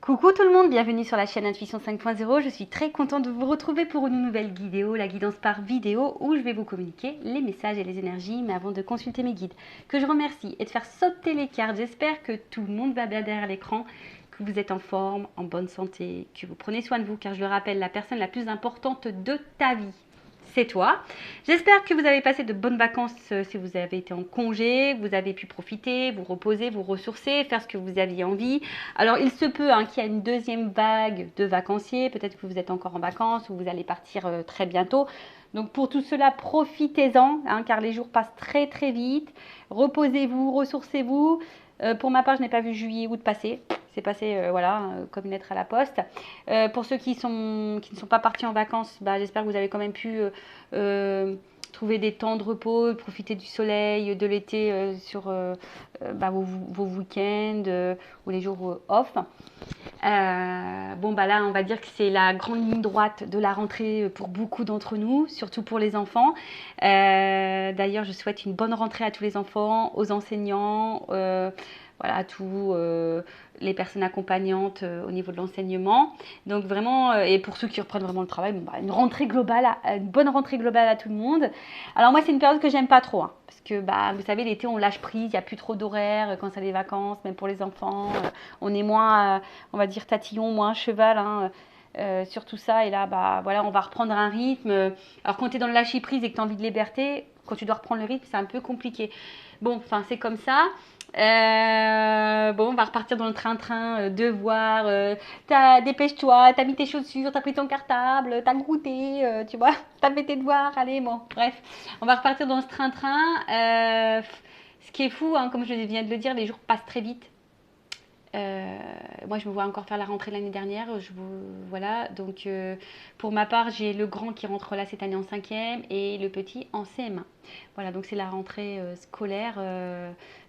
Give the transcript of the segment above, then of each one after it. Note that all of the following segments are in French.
Coucou tout le monde, bienvenue sur la chaîne Intuition 5.0. Je suis très contente de vous retrouver pour une nouvelle vidéo, la guidance par vidéo, où je vais vous communiquer les messages et les énergies, mais avant de consulter mes guides, que je remercie et de faire sauter les cartes. J'espère que tout le monde va bien derrière l'écran, que vous êtes en forme, en bonne santé, que vous prenez soin de vous, car je le rappelle, la personne la plus importante de ta vie, c'est toi. J'espère que vous avez passé de bonnes vacances si vous avez été en congé, vous avez pu profiter, vous reposer, vous ressourcer, faire ce que vous aviez envie. Alors il se peut qu'il y ait une deuxième vague de vacanciers, peut-être que vous êtes encore en vacances ou vous allez partir très bientôt. Donc pour tout cela, profitez-en, car les jours passent très très vite. Reposez-vous, ressourcez-vous. Pour ma part, je n'ai pas vu juillet, août passer. C'est passé comme une lettre à la poste. Pour ceux qui ne sont pas partis en vacances, j'espère que vous avez quand même pu trouver des temps de repos, profiter du soleil, de l'été sur vos week-ends ou les jours off. Là, on va dire que c'est la grande ligne droite de la rentrée pour beaucoup d'entre nous, surtout pour les enfants. D'ailleurs, je souhaite une bonne rentrée à tous les enfants, aux enseignants, à tous les personnes accompagnantes au niveau de l'enseignement. Donc vraiment, et pour ceux qui reprennent vraiment le travail, une rentrée globale, une bonne rentrée globale à tout le monde. Alors moi, c'est une période que j'aime pas trop, parce que vous savez, l'été, on lâche prise, il n'y a plus trop d'horaires quand c'est les vacances, même pour les enfants. On est moins, on va dire, tatillon, moins cheval. Sur tout ça, et là on va reprendre un rythme. Alors quand tu es dans le lâcher prise et que tu as envie de liberté, quand tu dois reprendre le rythme, c'est un peu compliqué. Bon, enfin c'est comme ça. On va repartir dans le train-train, devoir, dépêche-toi, t'as mis tes chaussures, t'as pris ton cartable, t'as goûté, tu vois, t'as fait tes devoirs, allez, bon, bref, on va repartir dans ce train-train. Ce qui est fou, comme je viens de le dire, les jours passent très vite. Moi, je me vois encore faire la rentrée l'année dernière. Voilà. Donc, pour ma part, j'ai le grand qui rentre là cette année en 5e et le petit en CM1. Voilà, donc c'est la rentrée scolaire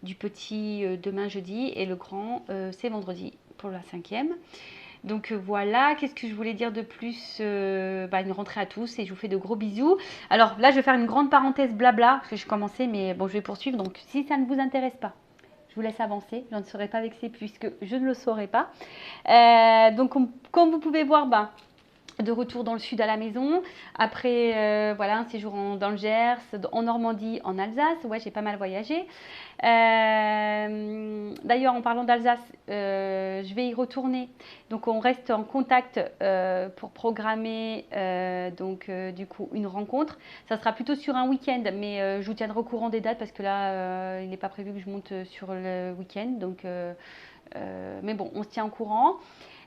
du petit demain jeudi et le grand c'est vendredi pour la 5e. Donc voilà, qu'est-ce que je voulais dire de plus une rentrée à tous et je vous fais de gros bisous. Alors là, je vais faire une grande parenthèse blabla parce que je commençais, mais bon, je vais poursuivre. Donc si ça ne vous intéresse pas, je vous laisse avancer, je ne serai pas vexée puisque je ne le saurais pas. Comme vous pouvez voir, de retour dans le sud à la maison. Après, un séjour dans le Gers, en Normandie, en Alsace. Ouais, j'ai pas mal voyagé. D'ailleurs, en parlant d'Alsace, je vais y retourner. Donc, on reste en contact pour programmer du coup une rencontre. Ça sera plutôt sur un week-end, mais je vous tiendrai au courant des dates parce que là, il n'est pas prévu que je monte sur le week-end. Donc, mais bon, on se tient au courant.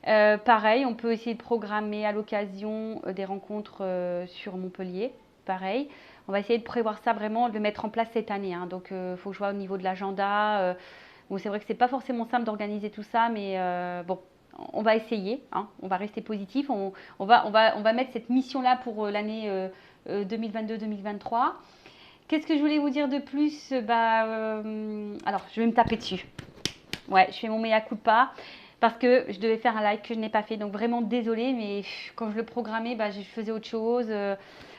Pareil, on peut essayer de programmer à l'occasion des rencontres sur Montpellier. Pareil, on va essayer de prévoir ça vraiment, de le mettre en place cette année. Donc, il faut que je vois au niveau de l'agenda. C'est vrai que c'est pas forcément simple d'organiser tout ça, mais on va essayer. On va rester positif. On va mettre cette mission-là pour l'année 2022-2023. Qu'est-ce que je voulais vous dire de plus alors, je vais me taper dessus. Ouais, je fais mon mea culpa parce que je devais faire un live que je n'ai pas fait. Donc vraiment désolée, mais quand je le programmais, je faisais autre chose.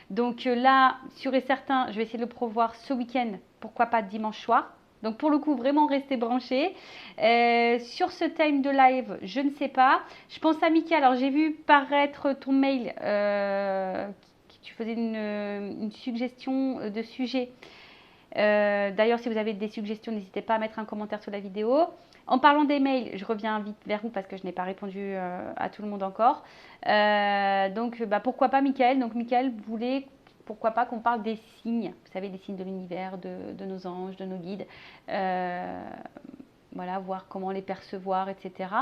Donc là, sûr et certain, je vais essayer de le prévoir ce week-end. Pourquoi pas dimanche soir. Donc pour le coup, vraiment rester branché. Sur ce time de live, je ne sais pas. Je pense à Mika. Alors j'ai vu paraître ton mail. Tu faisais une suggestion de sujet. D'ailleurs, si vous avez des suggestions, n'hésitez pas à mettre un commentaire sous la vidéo. En parlant des mails, je reviens vite vers vous parce que je n'ai pas répondu à tout le monde encore. Pourquoi pas Michael. Donc Michael voulait, pourquoi pas qu'on parle des signes. Vous savez, des signes de l'univers, de nos anges, de nos guides. Voir comment les percevoir, etc.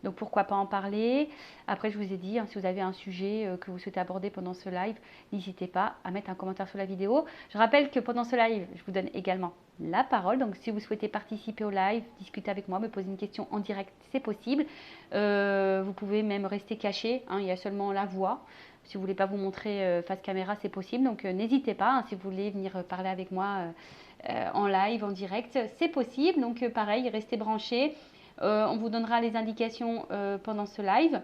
Donc pourquoi pas en parler. Après, je vous ai dit, si vous avez un sujet que vous souhaitez aborder pendant ce live, n'hésitez pas à mettre un commentaire sous la vidéo. Je rappelle que pendant ce live, je vous donne également la parole. Donc si vous souhaitez participer au live, discuter avec moi, me poser une question en direct, c'est possible. Vous pouvez même rester caché, il y a seulement la voix. Si vous ne voulez pas vous montrer face caméra, c'est possible. Donc n'hésitez pas, si vous voulez venir parler avec moi en live, en direct, c'est possible. Donc pareil, restez branchés. On vous donnera les indications pendant ce live.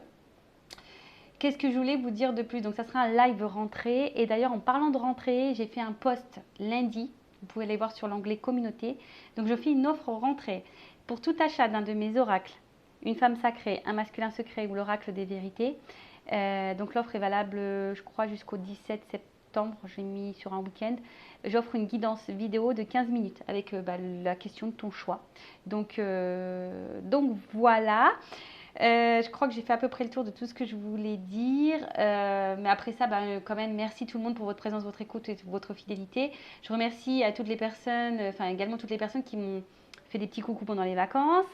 Qu'est-ce que je voulais vous dire de plus? Donc ça sera un live rentrée. Et d'ailleurs, en parlant de rentrée, j'ai fait un post lundi. Vous pouvez aller voir sur l'onglet communauté. Donc je fais une offre rentrée. Pour tout achat d'un de mes oracles, une femme sacrée, un masculin secret ou l'oracle des vérités. Donc l'offre est valable, je crois, jusqu'au 17 septembre. J'ai mis sur un week-end. J'offre une guidance vidéo de 15 minutes avec la question de ton choix. Donc voilà. Je crois que j'ai fait à peu près le tour de tout ce que je voulais dire. Mais après ça, quand même, merci tout le monde pour votre présence, votre écoute et votre fidélité. Je remercie à toutes les personnes, également toutes les personnes qui m'ont fait des petits coucous pendant les vacances.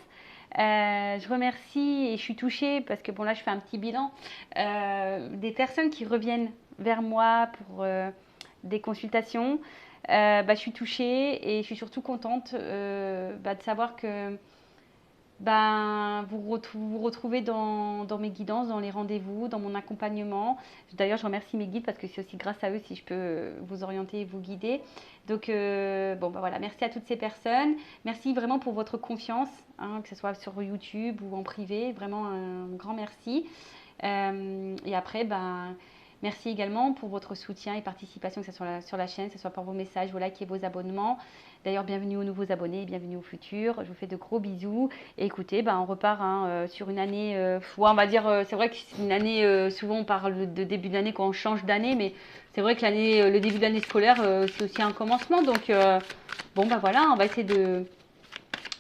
Je remercie et je suis touchée parce que bon là je fais un petit bilan des personnes qui reviennent vers moi pour des consultations. Je suis touchée et je suis surtout contente de savoir que vous retrouvez dans mes guidances, dans les rendez-vous, dans mon accompagnement. D'ailleurs, je remercie mes guides parce que c'est aussi grâce à eux si je peux vous orienter et vous guider. Donc, voilà, merci à toutes ces personnes. Merci vraiment pour votre confiance, que ce soit sur YouTube ou en privé. Vraiment un grand merci. Et après, merci également pour votre soutien et participation, que ce soit sur la chaîne, que ce soit par vos messages, vos likes et vos abonnements. D'ailleurs, bienvenue aux nouveaux abonnés, bienvenue au futur. Je vous fais de gros bisous. Et écoutez, on repart sur une année, on va dire, c'est vrai que c'est une année, souvent on parle de début d'année quand on change d'année, mais c'est vrai que le début d'année scolaire, c'est aussi un commencement. Donc, voilà, on va essayer de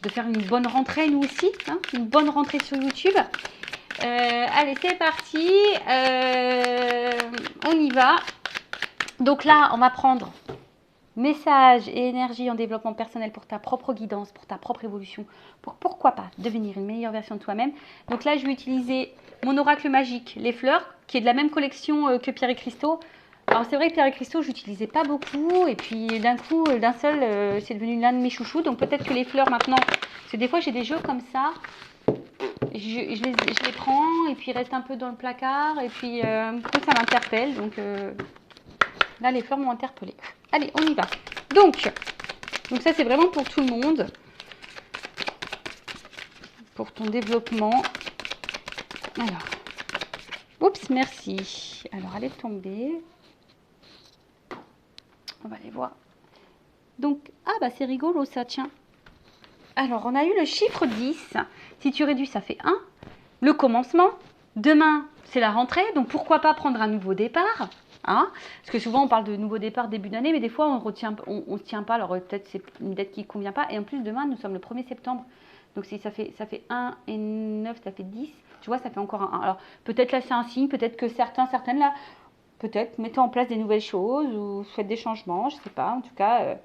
faire une bonne rentrée, nous aussi, une bonne rentrée sur YouTube. Allez, c'est parti. On y va. Donc là, on va prendre message et énergie en développement personnel pour ta propre guidance, pour ta propre évolution, pour pourquoi pas devenir une meilleure version de toi-même. Donc là, je vais utiliser mon oracle magique, les fleurs, qui est de la même collection que Pierre et Cristaux. Alors c'est vrai que Pierre et Cristaux, je n'utilisais pas beaucoup. Et puis d'un coup, d'un seul, c'est devenu l'un de mes chouchous. Donc peut-être que les fleurs maintenant, parce que des fois j'ai des jeux comme ça. Je les prends et puis ils restent un peu dans le placard. Et puis ça m'interpelle. Donc là, les fleurs m'ont interpellée. Allez, on y va. Donc ça, c'est vraiment pour tout le monde. Pour ton développement. Alors. Oups, merci. Alors, elle est tombée. On va aller voir. Donc, c'est rigolo ça, tiens. Alors, on a eu le chiffre 10. Si tu réduis, ça fait 1. Le commencement. Demain, c'est la rentrée. Donc, pourquoi pas prendre un nouveau départ ? Parce que souvent on parle de nouveau départ début d'année, mais des fois on se tient pas, alors peut-être c'est une date qui ne convient pas. Et en plus demain nous sommes le 1er septembre, donc si ça fait 1 et 9, ça fait 10, tu vois, ça fait encore un 1. Alors peut-être là c'est un signe, peut-être que certaines là, peut-être mettez en place des nouvelles choses ou faites des changements, je sais pas, en tout cas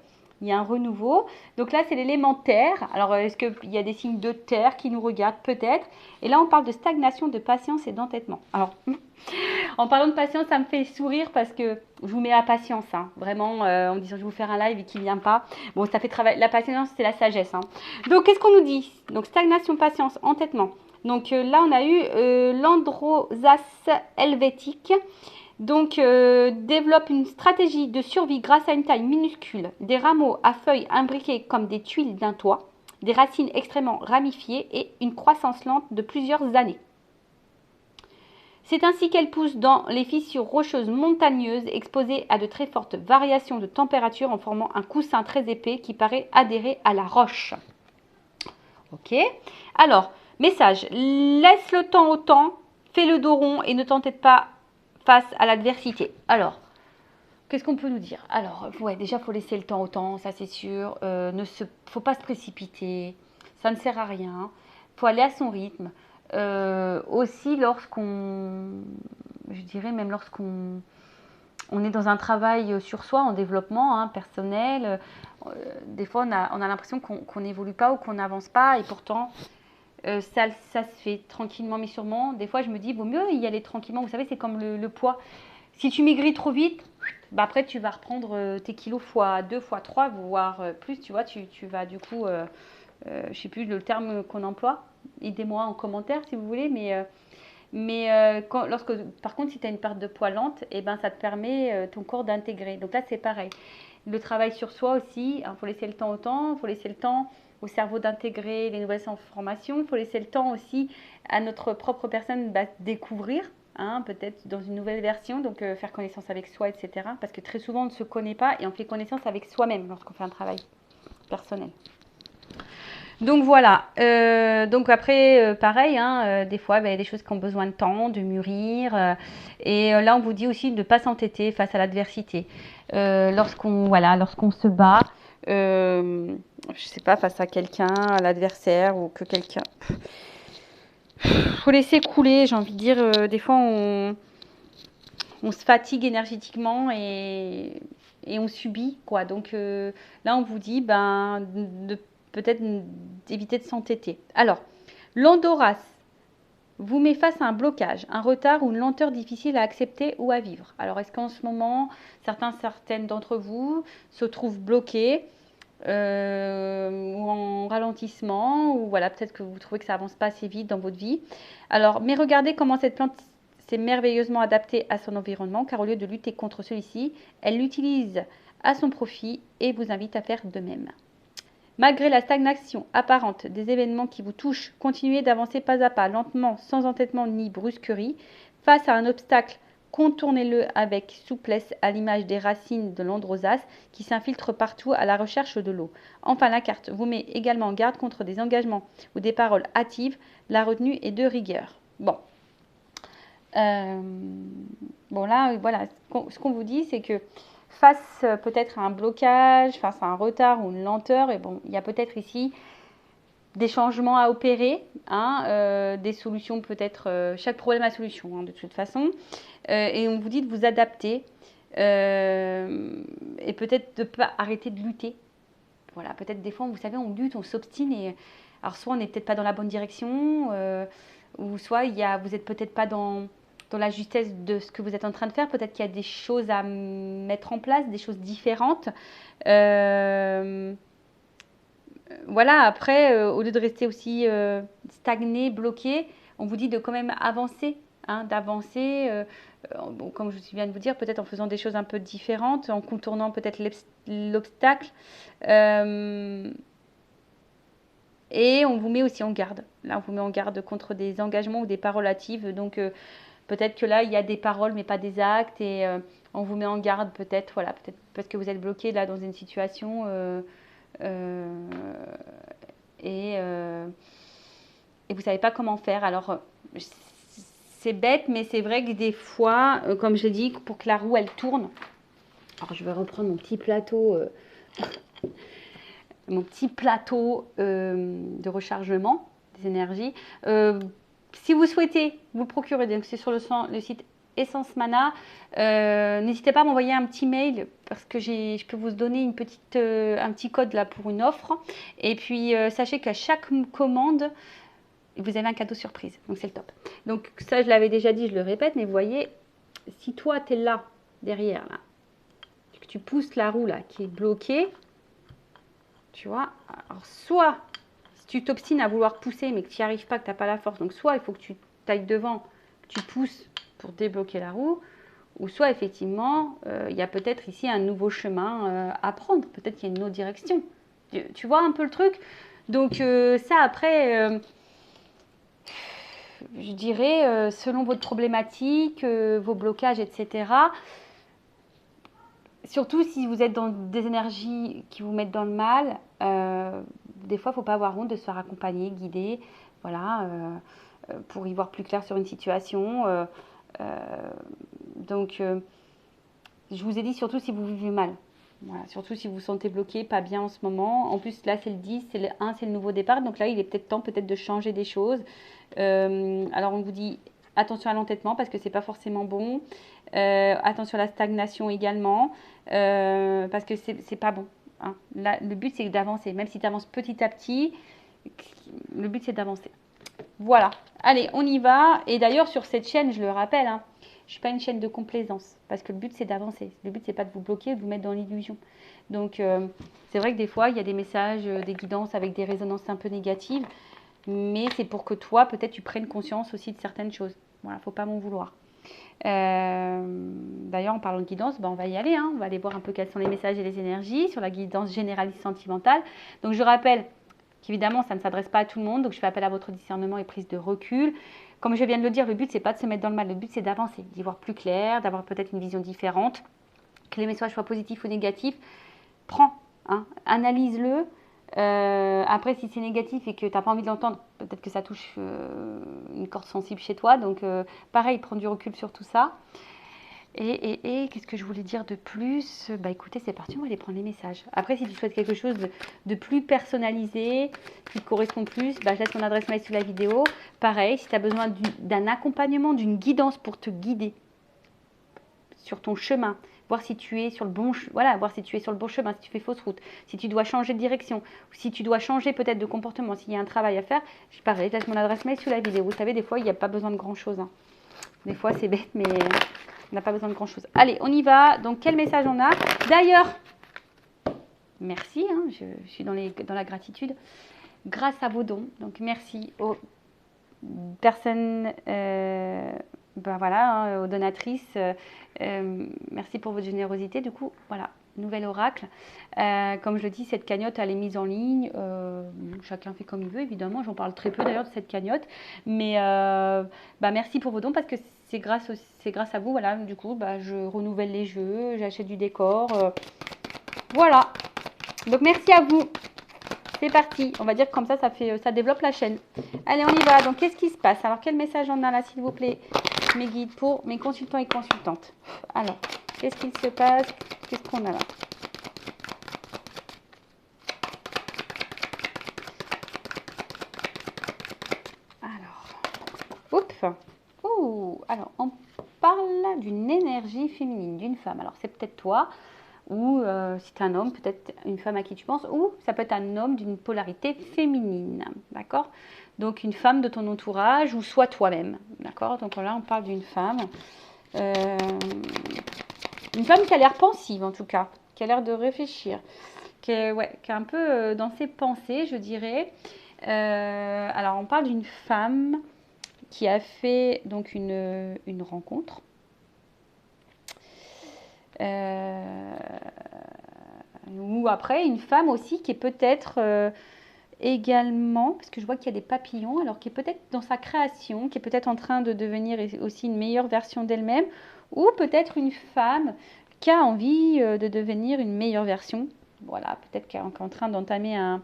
il y a un renouveau. Donc là c'est l'élément terre. Alors est-ce qu'il y a des signes de terre qui nous regardent? Peut-être. Et là on parle de stagnation, de patience et d'entêtement. Alors en parlant de patience, ça me fait sourire parce que je vous mets la patience, vraiment, en me disant je vais vous faire un live et qui ne vient pas. Bon, ça fait travailler. La patience, c'est la sagesse. Donc, qu'est-ce qu'on nous dit? Donc, stagnation, patience, entêtement. Donc, là, on a eu l'Androsas helvétique. Donc, développe une stratégie de survie grâce à une taille minuscule, des rameaux à feuilles imbriqués comme des tuiles d'un toit, des racines extrêmement ramifiées et une croissance lente de plusieurs années. C'est ainsi qu'elle pousse dans les fissures rocheuses montagneuses exposées à de très fortes variations de température en formant un coussin très épais qui paraît adhérer à la roche. Ok. Alors, message, laisse le temps au temps, fais le dos rond et ne t'entête pas face à l'adversité. Alors, qu'est-ce qu'on peut nous dire? Alors, déjà, il faut laisser le temps au temps, ça c'est sûr. Faut pas se précipiter, ça ne sert à rien. Il faut aller à son rythme. Aussi lorsqu'on est dans un travail sur soi, en développement personnel, des fois on a l'impression qu'on n'évolue pas ou qu'on n'avance pas et pourtant ça se fait tranquillement mais sûrement. Des fois je me dis, vaut mieux y aller tranquillement, vous savez, c'est comme le poids. Si tu maigris trop vite, après tu vas reprendre tes kilos fois 2, fois 3, voire plus, tu vois, tu vas du coup, je ne sais plus le terme qu'on emploie, aidez-moi en commentaire si vous voulez, par contre si tu as une perte de poids lente, ça te permet ton corps d'intégrer. Donc là c'est pareil, le travail sur soi aussi, faut laisser le temps au temps, il faut laisser le temps au cerveau d'intégrer les nouvelles informations, il faut laisser le temps aussi à notre propre personne découvrir, peut-être dans une nouvelle version, donc faire connaissance avec soi, etc. Parce que très souvent on ne se connaît pas et on fait connaissance avec soi-même lorsqu'on fait un travail personnel. Donc voilà. Donc après, pareil, hein, des fois, il y a des choses qui ont besoin de temps, de mûrir. Là, on vous dit aussi de ne pas s'entêter face à l'adversité. Lorsqu'on se bat, je sais pas, face à quelqu'un, à l'adversaire ou que quelqu'un. Faut laisser couler, j'ai envie de dire. Des fois, on se fatigue énergétiquement et on subit, quoi. Donc là, on vous dit peut-être d'éviter de s'entêter. Alors, l'endoras vous met face à un blocage, un retard ou une lenteur difficile à accepter ou à vivre. Alors, est-ce qu'en ce moment, certaines d'entre vous se trouvent bloqués ou en ralentissement, ou voilà, peut-être que vous trouvez que ça avance pas assez vite dans votre vie. Alors, mais regardez comment cette plante s'est merveilleusement adaptée à son environnement, car au lieu de lutter contre celui-ci, elle l'utilise à son profit et vous invite à faire de même. Malgré la stagnation apparente des événements qui vous touchent, continuez d'avancer pas à pas, lentement, sans entêtement ni brusquerie. Face à un obstacle, contournez-le avec souplesse, à l'image des racines de l'androsas qui s'infiltrent partout à la recherche de l'eau. Enfin, la carte vous met également en garde contre des engagements ou des paroles hâtives. La retenue est de rigueur. Bon. Là, voilà, ce qu'on vous dit, c'est que face peut-être à un blocage, face à un retard ou une lenteur, et bon, il y a peut-être ici des changements à opérer, hein, des solutions peut-être, chaque problème a solution, hein, de toute façon, et on vous dit de vous adapter et peut-être de ne pas arrêter de lutter. Voilà, peut-être des fois, vous savez, on lutte, on s'obstine, et alors soit on n'est peut-être pas dans la bonne direction, ou soit vous n'êtes peut-être pas dans la justesse de ce que vous êtes en train de faire. Peut-être qu'il y a des choses à mettre en place, des choses différentes. Voilà, après, au lieu de rester aussi stagné, bloqué, on vous dit de quand même avancer, hein, d'avancer, comme je viens de vous dire, peut-être en faisant des choses un peu différentes, en contournant peut-être l'obstacle. Et on vous met aussi en garde. Là, on vous met en garde contre des engagements ou des paroles hâtives. Donc, peut-être que là, il y a des paroles, mais pas des actes. Et on vous met en garde, peut-être parce que vous êtes bloqué là dans une situation. Et vous ne savez pas comment faire. Alors, c'est bête, mais c'est vrai que des fois, comme je l'ai dit, pour que la roue, elle tourne. Alors, je vais reprendre mon petit plateau. De rechargement des énergies. Si vous souhaitez vous procurer, donc c'est sur le site Essence Mana, n'hésitez pas à m'envoyer un petit mail parce que je peux vous donner un petit code là pour une offre. Et puis sachez qu'à chaque commande, vous avez un cadeau surprise. Donc c'est le top. Donc ça, je l'avais déjà dit, je le répète, mais vous voyez, si toi tu es là, derrière, là, que tu pousses la roue là qui est bloquée, tu vois, alors soit si tu t'obstines à vouloir pousser mais que tu n'y arrives pas, que tu n'as pas la force, donc soit il faut que tu tailles devant, que tu pousses pour débloquer la roue, ou soit effectivement il y a peut-être ici un nouveau chemin à prendre, peut-être qu'il y a une autre direction. Tu vois un peu le truc. Donc ça après, je dirais selon votre problématique, vos blocages, etc. Surtout si vous êtes dans des énergies qui vous mettent dans le mal, des fois, il ne faut pas avoir honte de se faire accompagner, guider, voilà, pour y voir plus clair sur une situation. Donc, je vous ai dit, surtout si vous vivez mal. Voilà, surtout si vous vous sentez bloqué, pas bien en ce moment. En plus, là, c'est le 10, c'est le 1, c'est le nouveau départ. Donc là, il est peut-être temps de changer des choses. Alors, on vous dit attention à l'entêtement parce que c'est pas forcément bon. Attention à la stagnation également parce que c'est pas bon. Hein. Là, le but, c'est d'avancer. Même si tu avances petit à petit, le but, c'est d'avancer. Voilà. Allez, on y va. Et d'ailleurs, sur cette chaîne, je le rappelle, hein, je ne suis pas une chaîne de complaisance parce que le but, c'est d'avancer. Le but, c'est pas de vous bloquer, de vous mettre dans l'illusion. Donc, c'est vrai que des fois, il y a des messages, des guidances avec des résonances un peu négatives. Mais c'est pour que toi, peut-être, tu prennes conscience aussi de certaines choses. Voilà, faut pas m'en vouloir. D'ailleurs, en parlant de guidance, on va y aller. Hein. On va aller voir un peu quels sont les messages et les énergies sur la guidance généraliste sentimentale. Donc, je rappelle qu'évidemment, ça ne s'adresse pas à tout le monde. Donc, je fais appel à votre discernement et prise de recul. Comme je viens de le dire, le but, c'est pas de se mettre dans le mal. Le but, c'est d'avancer, d'y voir plus clair, d'avoir peut-être une vision différente. Que les messages soient positifs ou négatifs, prends, hein, analyse-le. Après, si c'est négatif et que tu n'as pas envie de l'entendre, peut-être que ça touche une corde sensible chez toi. Donc, pareil, prendre du recul sur tout ça. Et qu'est-ce que je voulais dire de plus? Bah écoutez, c'est parti, on va aller prendre les messages. Après, si tu souhaites quelque chose de plus personnalisé, qui te correspond plus, bah, je laisse mon adresse mail sous la vidéo. Pareil, si tu as besoin d'un accompagnement, d'une guidance pour te guider sur ton chemin, voir si tu es sur le bon, voilà, voir si tu es sur le bon chemin, si tu fais fausse route, si tu dois changer de direction, si tu dois changer peut-être de comportement, s'il y a un travail à faire, pareil, je laisse mon adresse mail sous la vidéo. Vous savez, des fois, il n'y a pas besoin de grand-chose. Hein. Des fois, c'est bête, mais on n'a pas besoin de grand-chose. Allez, on y va. Donc, quel message on a? D'ailleurs, merci, hein, je suis dans la gratitude. Grâce à vos dons, donc merci aux personnes, ben voilà, hein, aux donatrices. Merci pour votre générosité. Du coup, voilà, nouvel oracle. Comme je le dis, cette cagnotte, elle est mise en ligne. Chacun fait comme il veut, évidemment. J'en parle très peu d'ailleurs de cette cagnotte. Mais bah, merci pour vos dons parce que c'est grâce à vous. Voilà, du coup, bah, je renouvelle les jeux, j'achète du décor. Voilà. Donc, merci à vous. C'est parti. On va dire que comme ça développe la chaîne. Allez, on y va. Donc, qu'est-ce qui se passe? Alors, quel message on a là, s'il vous plaît? Mes guides pour mes consultants et consultantes. Alors, qu'est-ce qu'il se passe? Qu'est-ce qu'on a là? Alors, oups. Ouh, alors, on parle d'une énergie féminine, d'une femme. Alors, c'est peut-être toi, ou si tu es un homme, peut-être une femme à qui tu penses, ou ça peut être un homme d'une polarité féminine, d'accord? Donc, une femme de ton entourage, ou soit toi-même, d'accord? Donc là, on parle d'une femme. Une femme qui a l'air pensive, en tout cas, qui a l'air de réfléchir, qui est un peu dans ses pensées, je dirais. Alors, on parle d'une femme qui a fait donc une rencontre. Ou après, une femme aussi qui est peut-être également, parce que je vois qu'il y a des papillons, alors qui est peut-être dans sa création, qui est peut-être en train de devenir aussi une meilleure version d'elle-même, ou peut-être une femme qui a envie de devenir une meilleure version. Voilà, peut-être qu'elle est en train d'entamer un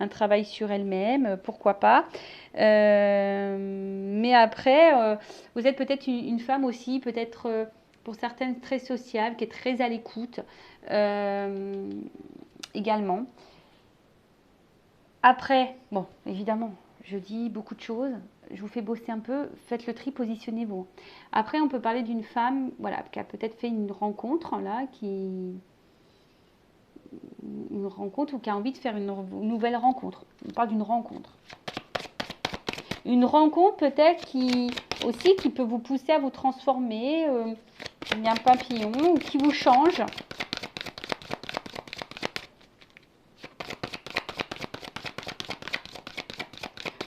travail sur elle-même, pourquoi pas. Mais après, vous êtes peut-être une femme aussi, peut-être pour certaines très sociable, qui est très à l'écoute également. Après, bon, évidemment, je dis beaucoup de choses, je vous fais bosser un peu, faites le tri, positionnez-vous. Après, on peut parler d'une femme, voilà, qui a peut-être fait une rencontre, là, une rencontre ou qui a envie de faire une nouvelle rencontre. On parle d'une rencontre. Une rencontre peut-être qui peut vous pousser à vous transformer, il y a un papillon, ou qui vous change.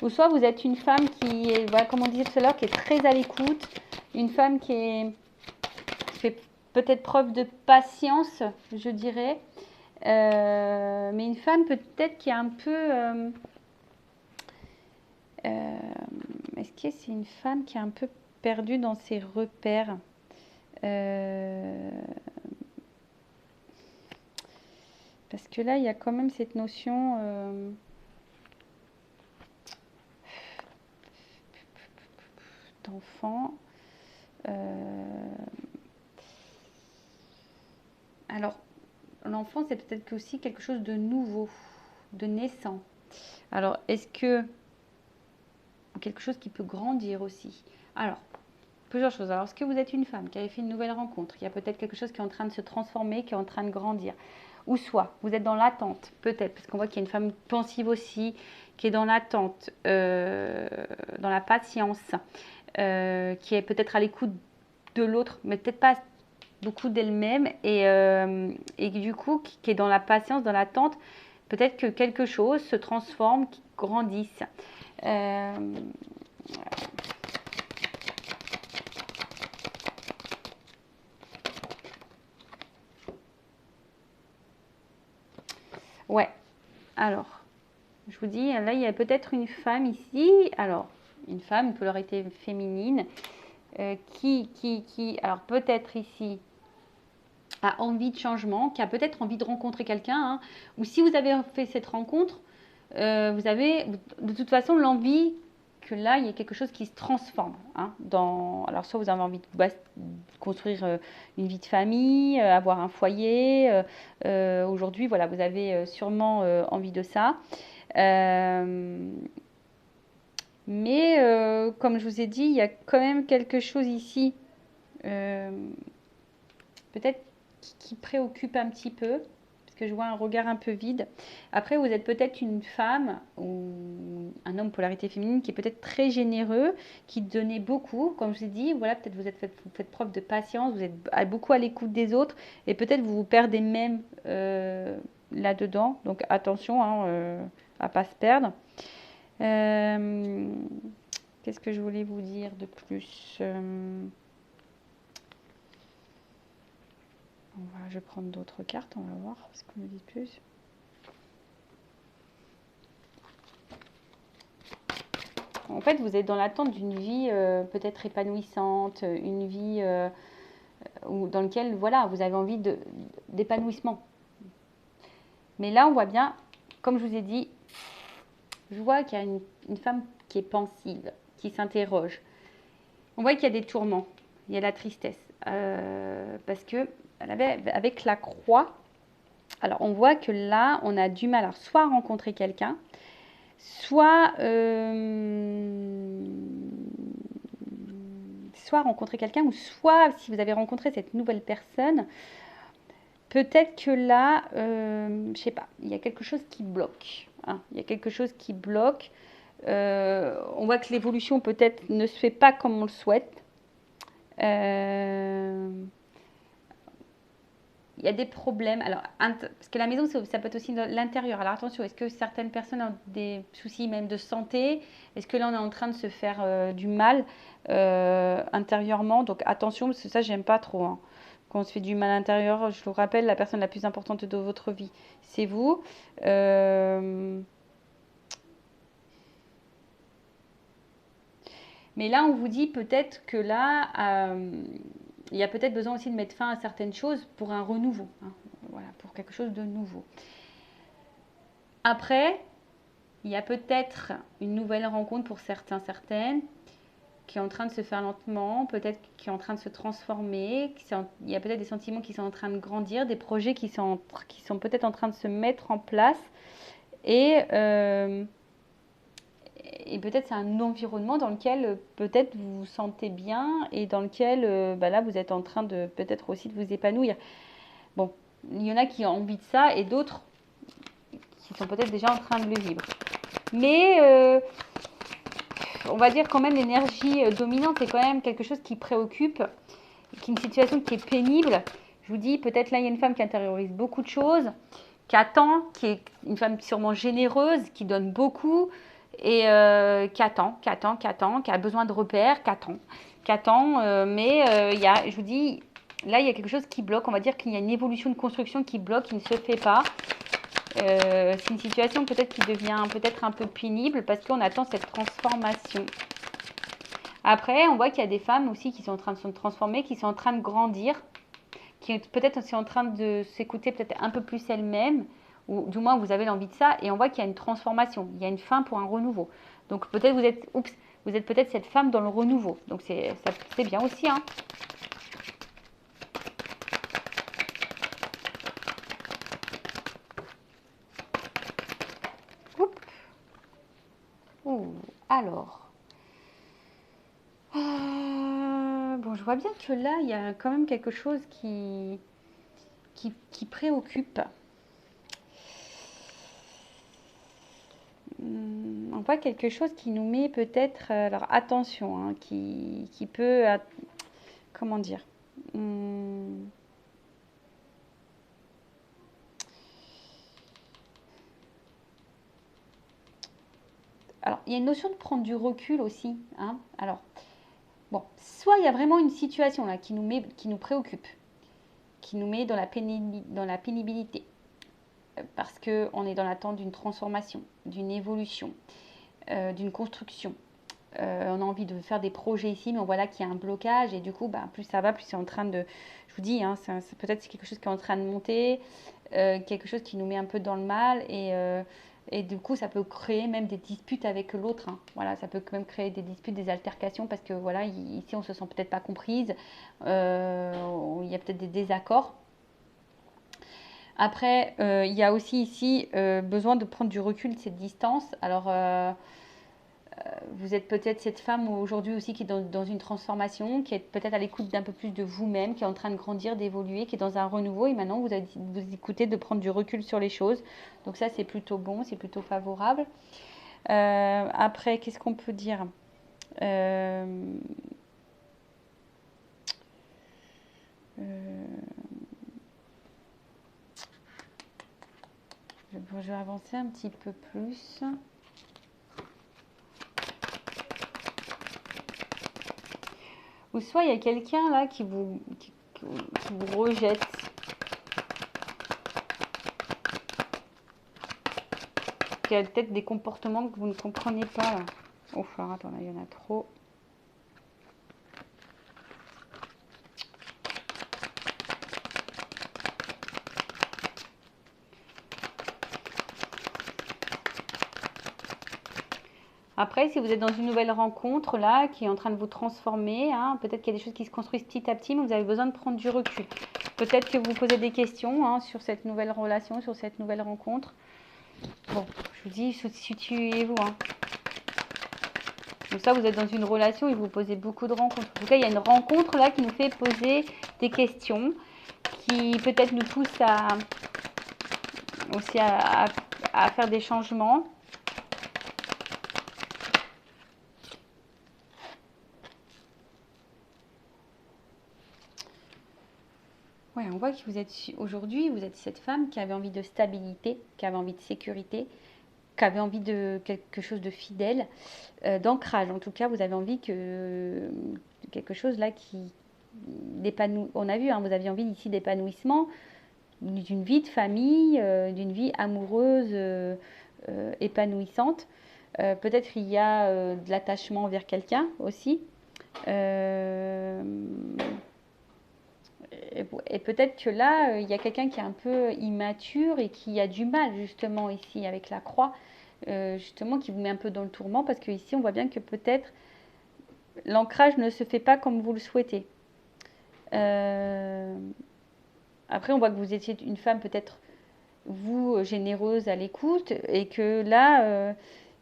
Ou soit vous êtes une femme qui est, voilà, comme on disait tout à l'heure, qui est très à l'écoute, une femme qui fait peut-être preuve de patience, je dirais, mais une femme peut-être qui est un peu... est-ce que c'est une femme qui est un peu perdue dans ses repères? Parce que là, il y a quand même cette notion... d'enfant. Alors, l'enfant, c'est peut-être aussi quelque chose de nouveau, de naissant. Alors, est-ce que quelque chose qui peut grandir aussi? Alors, plusieurs choses. Alors, est-ce que vous êtes une femme qui avait fait une nouvelle rencontre? Il y a peut-être quelque chose qui est en train de se transformer, qui est en train de grandir. Ou soit, vous êtes dans l'attente, peut-être, parce qu'on voit qu'il y a une femme pensive aussi, qui est dans l'attente, dans la patience, qui est peut-être à l'écoute de l'autre, mais peut-être pas beaucoup d'elle-même, et du coup, qui est dans la patience, dans l'attente, peut-être que quelque chose se transforme, qui grandisse. Ouais, alors, je vous dis, là, il y a peut-être une femme ici, alors, une femme, une polarité féminine, alors peut-être ici, a envie de changement, qui a peut-être envie de rencontrer quelqu'un, hein, ou si vous avez fait cette rencontre, vous avez de toute façon l'envie que là, il y ait quelque chose qui se transforme. Hein, alors, soit vous avez envie de construire une vie de famille, avoir un foyer. Aujourd'hui, voilà, vous avez sûrement envie de ça. Mais comme je vous ai dit, il y a quand même quelque chose ici, euh, peut-être qui préoccupe un petit peu, parce que je vois un regard un peu vide. Après, vous êtes peut-être une femme ou un homme polarité féminine qui est peut-être très généreux, qui donnait beaucoup, comme je vous ai dit, voilà, peut-être vous faites preuve de patience, vous êtes beaucoup à l'écoute des autres, et peut-être vous vous perdez même là-dedans. Donc attention à pas se perdre. Qu'est-ce que je voulais vous dire de plus je vais prendre d'autres cartes, on va voir ce qu'on me dit plus. En fait, vous êtes dans l'attente d'une vie peut-être épanouissante, une vie dans laquelle voilà, vous avez envie d'épanouissement. Mais là, on voit bien, comme je vous ai dit, je vois qu'il y a une femme qui est pensive, qui s'interroge. On voit qu'il y a des tourments, il y a la tristesse. Parce que avec la croix, alors on voit que là, on a du mal à soit rencontrer quelqu'un, soit rencontrer quelqu'un, ou soit si vous avez rencontré cette nouvelle personne, peut-être que là, je sais pas, il y a quelque chose qui bloque. Hein, il y a quelque chose qui bloque. On voit que l'évolution peut-être ne se fait pas comme on le souhaite. Il y a des problèmes. Alors, parce que la maison, ça peut être aussi l'intérieur. Alors attention, est-ce que certaines personnes ont des soucis même de santé? Est-ce que là, on est en train de se faire du mal intérieurement? Donc attention, parce que ça, j'aime pas trop. Hein. Quand on se fait du mal intérieur, je vous rappelle, la personne la plus importante de votre vie, c'est vous. Mais là, on vous dit peut-être que là, il y a peut-être besoin aussi de mettre fin à certaines choses pour un renouveau. Hein, voilà, pour quelque chose de nouveau. Après, il y a peut-être une nouvelle rencontre pour certains, certaines, qui est en train de se faire lentement, peut-être qui est en train de se transformer. Il y a peut-être des sentiments qui sont en train de grandir, des projets qui sont peut-être en train de se mettre en place. Et peut-être c'est un environnement dans lequel peut-être vous vous sentez bien et dans lequel là vous êtes en train de peut-être aussi de vous épanouir. Bon, il y en a qui ont envie de ça et d'autres qui sont peut-être déjà en train de le vivre. Mais on va dire quand même l'énergie dominante c'est quand même quelque chose qui préoccupe, qui est une situation qui est pénible. Je vous dis, peut-être là il y a une femme qui intériorise beaucoup de choses, qui attend, qui est une femme sûrement généreuse, qui donne beaucoup, et qui attend, qui a besoin de repères, qui attend, mais je vous dis, là il y a quelque chose qui bloque, on va dire qu'il y a une évolution de construction qui bloque, qui ne se fait pas. C'est une situation peut-être qui devient peut-être un peu pénible parce qu'on attend cette transformation. Après, on voit qu'il y a des femmes aussi qui sont en train de se transformer, qui sont en train de grandir, qui est peut-être aussi en train de s'écouter peut-être un peu plus elles-mêmes, ou du moins vous avez l'envie de ça, et on voit qu'il y a une transformation, il y a une fin pour un renouveau. Donc peut-être vous êtes peut-être cette femme dans le renouveau. Donc c'est bien aussi. Hein. Alors. Bon, je vois bien que là, il y a quand même quelque chose qui préoccupe. On voit quelque chose qui nous met peut-être, alors attention, hein, qui peut, comment dire, alors il y a une notion de prendre du recul aussi, hein. Alors bon, soit il y a vraiment une situation là qui nous préoccupe, qui nous met dans la pénibilité, parce que on est dans l'attente d'une transformation, d'une évolution, d'une construction. on a envie de faire des projets ici, mais on voit là qu'il y a un blocage. Et du coup, bah, plus ça va, plus c'est en train de... Je vous dis, hein, peut-être c'est quelque chose qui est en train de monter, quelque chose qui nous met un peu dans le mal. Et du coup, ça peut créer même des disputes avec l'autre. Hein. Voilà, ça peut même créer des disputes, des altercations, parce que voilà, ici, on se sent peut-être pas comprise. Il y a peut-être des désaccords. Après, il y a aussi ici besoin de prendre du recul, cette distance. Alors, vous êtes peut-être cette femme aujourd'hui aussi qui est dans une transformation, qui est peut-être à l'écoute d'un peu plus de vous-même, qui est en train de grandir, d'évoluer, qui est dans un renouveau. Et maintenant, vous écoutez de prendre du recul sur les choses. Donc ça, c'est plutôt bon, c'est plutôt favorable. Après, qu'est-ce qu'on peut dire euh, euh, je vais avancer un petit peu plus. Ou soit il y a quelqu'un là qui vous rejette. Qui a peut-être des comportements que vous ne comprenez pas là. Oh, alors attends, là, il y en a trop. Après, si vous êtes dans une nouvelle rencontre là, qui est en train de vous transformer, hein, peut-être qu'il y a des choses qui se construisent petit à petit, mais vous avez besoin de prendre du recul. Peut-être que vous posez des questions hein, sur cette nouvelle relation, sur cette nouvelle rencontre. Bon, je vous dis, situez-vous. Hein. Donc ça, vous êtes dans une relation et vous posez beaucoup de rencontres. En tout cas, il y a une rencontre là qui nous fait poser des questions, qui peut-être nous pousse aussi à faire des changements. Ouais, on voit que vous êtes aujourd'hui, vous êtes cette femme qui avait envie de stabilité, qui avait envie de sécurité, qui avait envie de quelque chose de fidèle, d'ancrage. En tout cas, vous avez envie que quelque chose là qui d'épanouir. On a vu, hein, vous aviez envie ici d'épanouissement, d'une vie de famille, d'une vie amoureuse épanouissante. Peut-être il y a de l'attachement envers quelqu'un aussi. Euh, et peut-être que là, il y a quelqu'un qui est un peu immature et qui a du mal justement ici avec la croix, justement qui vous met un peu dans le tourment parce qu'ici on voit bien que peut-être l'ancrage ne se fait pas comme vous le souhaitez. Euh, Après, on voit que vous étiez une femme peut-être, vous, généreuse à l'écoute et que là,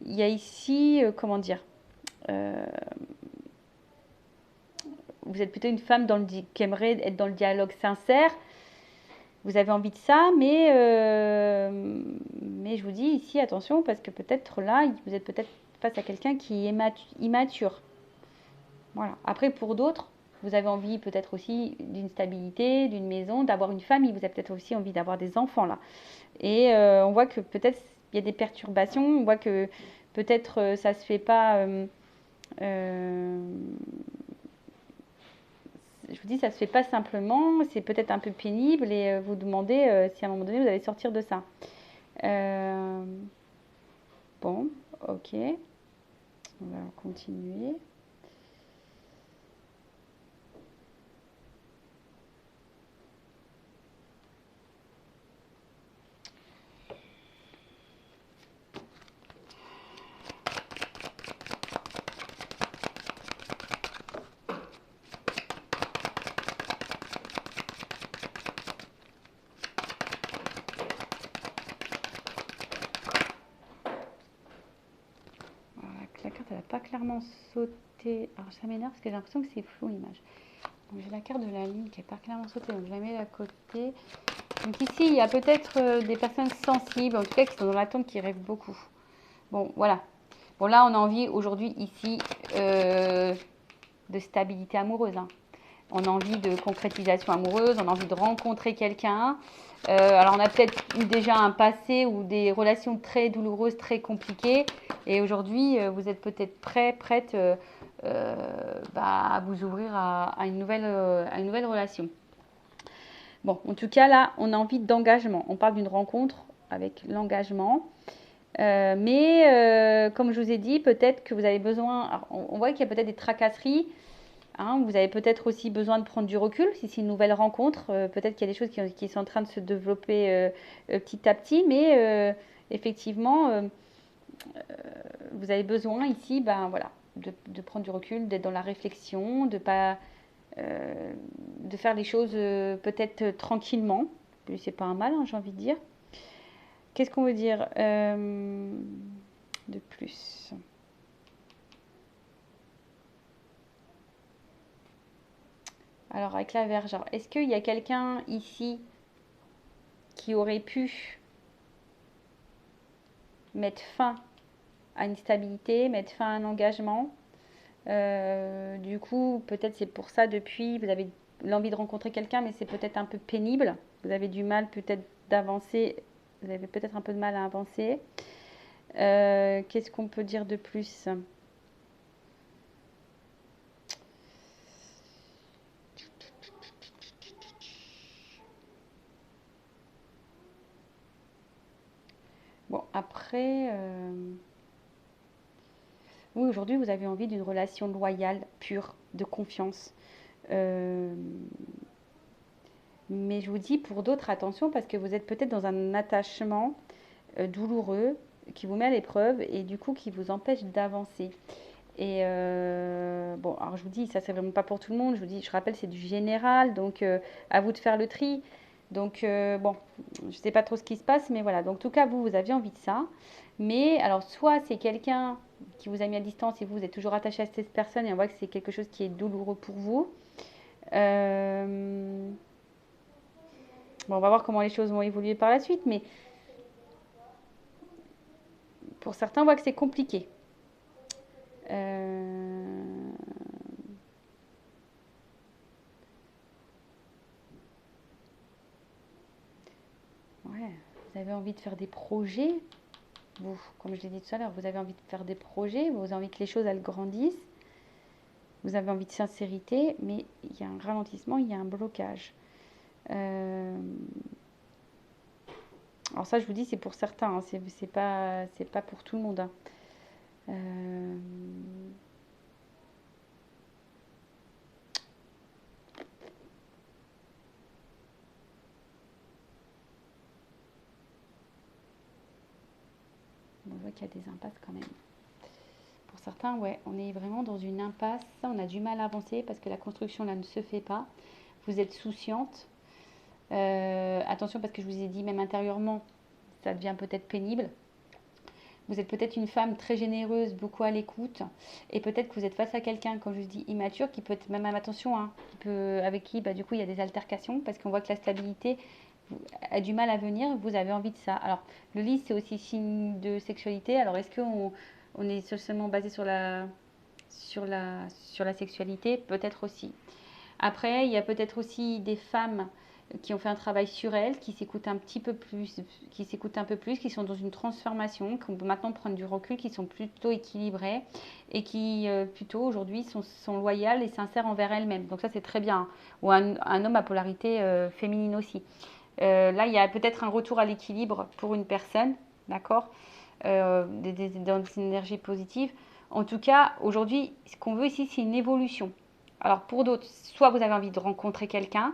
il y a ici, comment dire, euh, vous êtes plutôt une femme qui aimerait être dans le dialogue sincère. Vous avez envie de ça, mais je vous dis ici, attention, parce que peut-être là, vous êtes peut-être face à quelqu'un qui est immature. Voilà. Après, pour d'autres, vous avez envie peut-être aussi d'une stabilité, d'une maison, d'avoir une famille. Vous avez peut-être aussi envie d'avoir des enfants là. Et on voit que peut-être il y a des perturbations. On voit que peut-être ça se fait pas. Euh, je vous dis, ça se fait pas simplement. C'est peut-être un peu pénible et vous demandez si à un moment donné vous allez sortir de ça. Euh, bon, ok. On va continuer. La carte, elle n'a pas clairement sauté. Alors, ça m'énerve parce que j'ai l'impression que c'est flou l'image. Donc, j'ai la carte de la lune qui n'est pas clairement sautée, donc je la mets à côté. Donc, ici, il y a peut-être des personnes sensibles, en tout cas qui sont dans l'attente, qui rêvent beaucoup. Bon, voilà. Bon, là, on a envie aujourd'hui, ici, de stabilité amoureuse. Hein. On a envie de concrétisation amoureuse, on a envie de rencontrer quelqu'un. Alors on a peut-être eu déjà un passé ou des relations très douloureuses, très compliquées. Et aujourd'hui, vous êtes peut-être prête à vous ouvrir à une nouvelle relation. Bon, en tout cas là, on a envie d'engagement. On parle d'une rencontre avec l'engagement. Mais comme je vous ai dit, peut-être que vous avez besoin, alors, on voit qu'il y a peut-être des tracasseries, hein, vous avez peut-être aussi besoin de prendre du recul si c'est une nouvelle rencontre. Peut-être qu'il y a des choses qui sont en train de se développer petit à petit, mais effectivement, vous avez besoin ici, ben voilà, de prendre du recul, d'être dans la réflexion, de pas, de faire les choses peut-être tranquillement. C'est pas un mal, hein, j'ai envie de dire. Qu'est-ce qu'on veut dire de plus? Alors avec la Vierge, alors, est-ce qu'il y a quelqu'un ici qui aurait pu mettre fin à une stabilité, mettre fin à un engagement? Du coup, peut-être c'est pour ça depuis, vous avez l'envie de rencontrer quelqu'un, mais c'est peut-être un peu pénible. Vous avez du mal peut-être d'avancer, vous avez peut-être un peu de mal à avancer. Qu'est-ce qu'on peut dire de plus? Bon, après, oui, aujourd'hui, vous avez envie d'une relation loyale, pure, de confiance. Euh, mais je vous dis pour d'autres, attention, parce que vous êtes peut-être dans un attachement douloureux qui vous met à l'épreuve et du coup qui vous empêche d'avancer. Et bon, alors je vous dis, ça c'est vraiment pas pour tout le monde. Je vous dis, je rappelle, c'est du général, donc à vous de faire le tri. Donc bon, je sais pas trop ce qui se passe, mais voilà. Donc en tout cas, vous aviez envie de ça. Mais alors, soit c'est quelqu'un qui vous a mis à distance et vous êtes toujours attaché à cette personne et on voit que c'est quelque chose qui est douloureux pour vous. Euh, bon, on va voir comment les choses vont évoluer par la suite, mais pour certains, on voit que c'est compliqué. Euh, ouais, vous avez envie de faire des projets, vous, comme je l'ai dit tout à l'heure, vous avez envie de faire des projets, vous avez envie que les choses elles grandissent, vous avez envie de sincérité, mais il y a un ralentissement, il y a un blocage. Euh, alors ça, je vous dis, c'est pour certains, hein, c'est pas pour tout le monde, hein. Euh, on voit qu'il y a des impasses quand même. Pour certains, ouais, on est vraiment dans une impasse, on a du mal à avancer parce que la construction là ne se fait pas. Vous êtes souciante. Attention parce que je vous ai dit, même intérieurement, ça devient peut-être pénible. Vous êtes peut-être une femme très généreuse, beaucoup à l'écoute, et peut-être que vous êtes face à quelqu'un, comme je dis, immature, qui peut être même, attention, hein, avec qui, bah, du coup, il y a des altercations, parce qu'on voit que la stabilité a du mal à venir, vous avez envie de ça. Alors, le lit, c'est aussi signe de sexualité. Alors, est-ce qu'on on est seulement basé sur la sexualité? Peut-être aussi. Après, il y a peut-être aussi des femmes qui ont fait un travail sur elles, qui s'écoutent un petit peu plus, qui s'écoutent un peu plus, qui sont dans une transformation, qui peut maintenant prendre du recul, qui sont plutôt équilibrées et qui plutôt aujourd'hui sont loyales et sincères envers elles-mêmes. Donc ça c'est très bien, hein. Ou un homme à polarité féminine aussi. Là il y a peut-être un retour à l'équilibre pour une personne, d'accord, dans une énergie positive. En tout cas, aujourd'hui, ce qu'on veut ici, c'est une évolution. Alors pour d'autres, soit vous avez envie de rencontrer quelqu'un,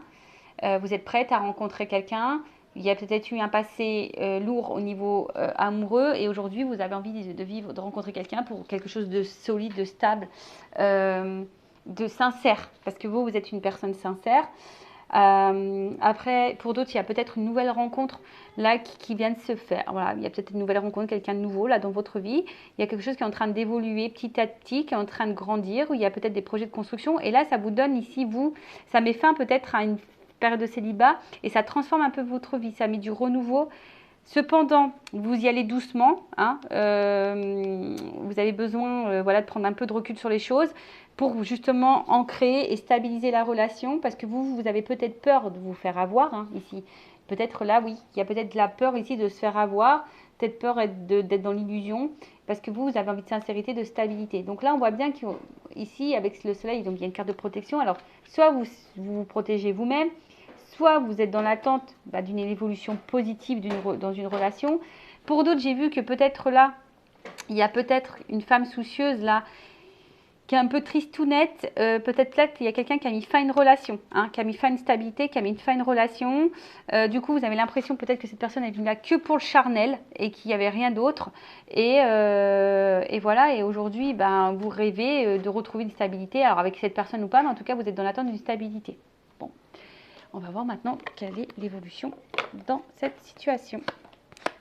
vous êtes prête à rencontrer quelqu'un, il y a peut-être eu un passé lourd au niveau amoureux et aujourd'hui vous avez envie de vivre, de rencontrer quelqu'un pour quelque chose de solide, de stable, euh, de sincère, parce que vous êtes une personne sincère. Après, pour d'autres, il y a peut-être une nouvelle rencontre là qui vient de se faire. Voilà, il y a peut-être une nouvelle rencontre, quelqu'un de nouveau là dans votre vie. Il y a quelque chose qui est en train d'évoluer petit à petit, qui est en train de grandir, où il y a peut-être des projets de construction. Et là, ça vous donne ici, vous, ça met fin peut-être à une période de célibat et ça transforme un peu votre vie. Ça met du renouveau. Cependant, vous y allez doucement, hein, vous avez besoin voilà, de prendre un peu de recul sur les choses pour justement ancrer et stabiliser la relation parce que vous avez peut-être peur de vous faire avoir, hein, ici. Peut-être là, oui, il y a peut-être la peur ici de se faire avoir, peut-être peur d'être dans l'illusion parce que vous avez envie de sincérité, de stabilité. Donc là, on voit bien qu'ici, avec le soleil, donc il y a une carte de protection. Alors, soit vous protégez vous-même, soit vous êtes dans l'attente d'une évolution positive dans une relation, Pour d'autres, j'ai vu que peut-être là, il y a peut-être une femme soucieuse là, qui est un peu tristounette. Peut-être là qu'il y a quelqu'un qui a mis fin à une relation, hein, qui a mis fin à une stabilité, qui a mis fin à une relation. Du coup, vous avez l'impression peut-être que cette personne est venue là que pour le charnel et qu'il n'y avait rien d'autre. Et voilà, et aujourd'hui, ben, vous rêvez de retrouver une stabilité. Alors avec cette personne ou pas, mais en tout cas, vous êtes dans l'attente d'une stabilité. Bon, on va voir maintenant quelle est l'évolution dans cette situation.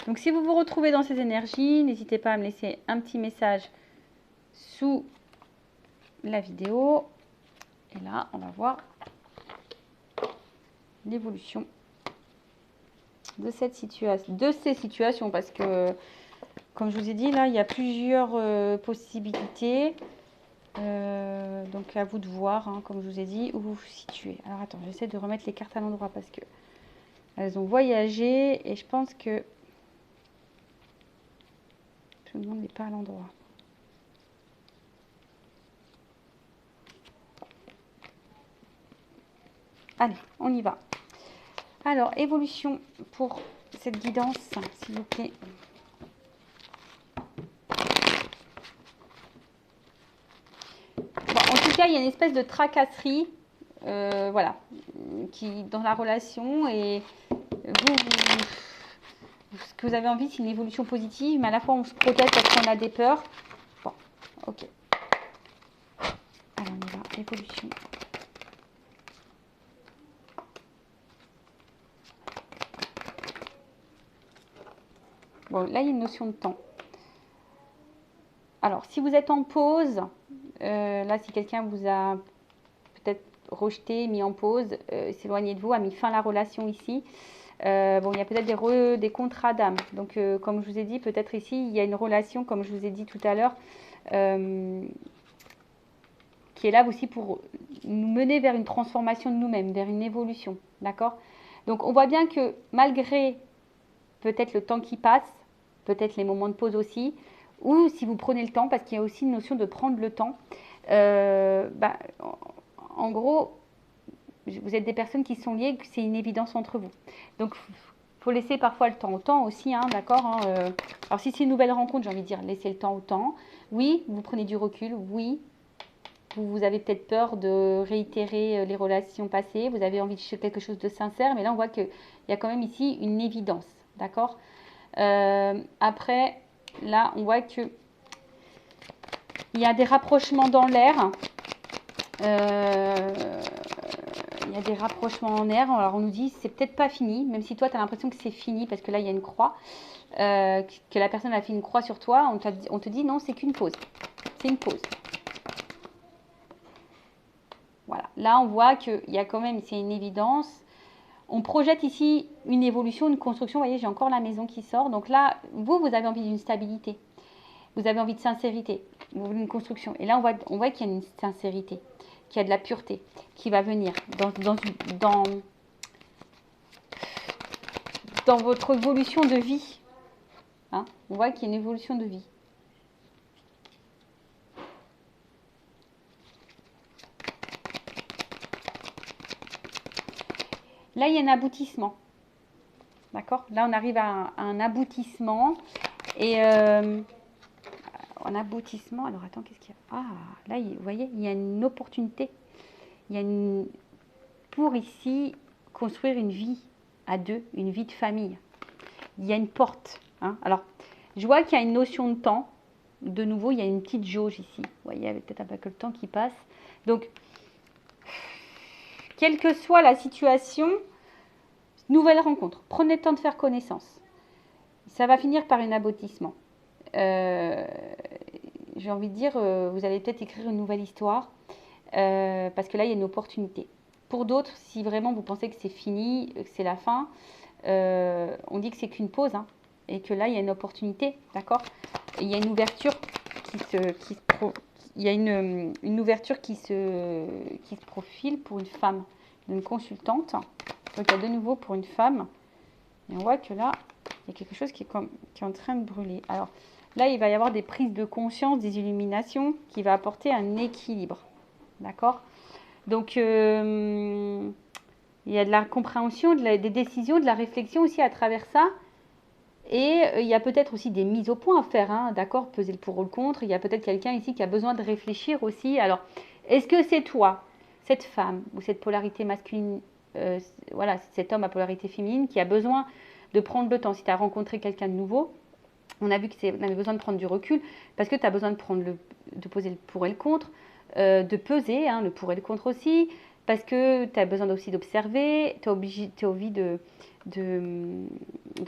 Donc si vous vous retrouvez dans ces énergies, n'hésitez pas à me laisser un petit message sous la vidéo. Et là, on va voir l'évolution de cette situation, de ces situations, parce que, comme je vous ai dit, là, il y a plusieurs possibilités. Donc, à vous de voir, hein, comme je vous ai dit, où vous vous situez. Alors, attends, j'essaie de remettre les cartes à l'endroit parce que elles ont voyagé et je pense que tout le monde n'est pas à l'endroit. Allez, on y va. Alors, évolution pour cette guidance, s'il vous plaît. Bon, en tout cas, il y a une espèce de tracasserie, voilà, qui dans la relation. Et ce que vous avez envie, c'est une évolution positive, mais à la fois, on se protège parce qu'on a des peurs. Bon, ok. Alors, on y va. Évolution. Bon, là, il y a une notion de temps. Alors, si vous êtes en pause, là, si quelqu'un vous a peut-être rejeté, mis en pause, s'éloigné de vous, a mis fin à la relation ici, bon, il y a peut-être des contrats d'âme. Donc, comme je vous ai dit, peut-être ici, il y a une relation, comme je vous ai dit tout à l'heure, qui est là aussi pour nous mener vers une transformation de nous-mêmes, vers une évolution. D'accord? Donc, on voit bien que malgré peut-être le temps qui passe, peut-être les moments de pause aussi, ou si vous prenez le temps, parce qu'il y a aussi une notion de prendre le temps, en gros, vous êtes des personnes qui sont liées, c'est une évidence entre vous. Donc, il faut laisser parfois le temps au temps aussi, hein, d'accord, hein, alors, si c'est une nouvelle rencontre, j'ai envie de dire, laissez le temps au temps. Oui, vous prenez du recul, oui. Vous avez peut-être peur de réitérer les relations passées, vous avez envie de quelque chose de sincère, mais là, on voit qu'il y a quand même ici une évidence, d'accord. Après, là, on voit que il y a des rapprochements dans l'air. Il y a des rapprochements en l'air. Alors, on nous dit, c'est peut-être pas fini, même si toi, tu as l'impression que c'est fini, parce que là, il y a une croix, que la personne a fait une croix sur toi. On te dit, non, c'est qu'une pause. C'est une pause. Voilà. Là, on voit qu'il y a quand même, c'est une évidence. On projette ici une évolution, une construction. Vous voyez, j'ai encore la maison qui sort. Donc là, vous avez envie d'une stabilité. Vous avez envie de sincérité. Vous voulez une construction. Et là, on voit qu'il y a une sincérité, qu'il y a de la pureté qui va venir dans votre évolution de vie. Hein, on voit qu'il y a une évolution de vie. Là, il y a un aboutissement. D'accord? Là, on arrive à un aboutissement. Et un aboutissement. Alors, attends, qu'est-ce qu'il y a? Ah, là, vous voyez, il y a une opportunité. Il y a pour ici construire une vie à deux, une vie de famille. Il y a une porte. Hein. Alors, je vois qu'il y a une notion de temps. De nouveau, il y a une petite jauge ici. Vous voyez, avec peut-être un peu que le temps qui passe. Donc, quelle que soit la situation, nouvelle rencontre. Prenez le temps de faire connaissance. Ça va finir par un aboutissement. J'ai envie de dire, vous allez peut-être écrire une nouvelle histoire. Parce que là, il y a une opportunité. Pour d'autres, si vraiment vous pensez que c'est fini, que c'est la fin, on dit que c'est qu'une pause. Hein, et que là, il y a une opportunité. D'accord? Il y a une ouverture il y a une ouverture qui se profile pour une femme, une consultante. Donc, il y a de nouveau pour une femme. Et on voit que là, il y a quelque chose qui est en train de brûler. Alors, là, il va y avoir des prises de conscience, des illuminations qui va apporter un équilibre. D'accord? Donc, il y a de la compréhension, des décisions, de la réflexion aussi à travers ça. Et il y a peut-être aussi des mises au point à faire, hein, d'accord, peser le pour ou le contre. Il y a peut-être quelqu'un ici qui a besoin de réfléchir aussi. Alors, est-ce que c'est toi, cette femme ou cette polarité masculine, voilà, cet homme à polarité féminine qui a besoin de prendre le temps? Si tu as rencontré quelqu'un de nouveau, on a vu que on avait besoin de prendre du recul parce que tu as besoin de poser le pour et le contre, de peser, hein, le pour et le contre aussi, parce que tu as besoin aussi d'observer, tu as envie de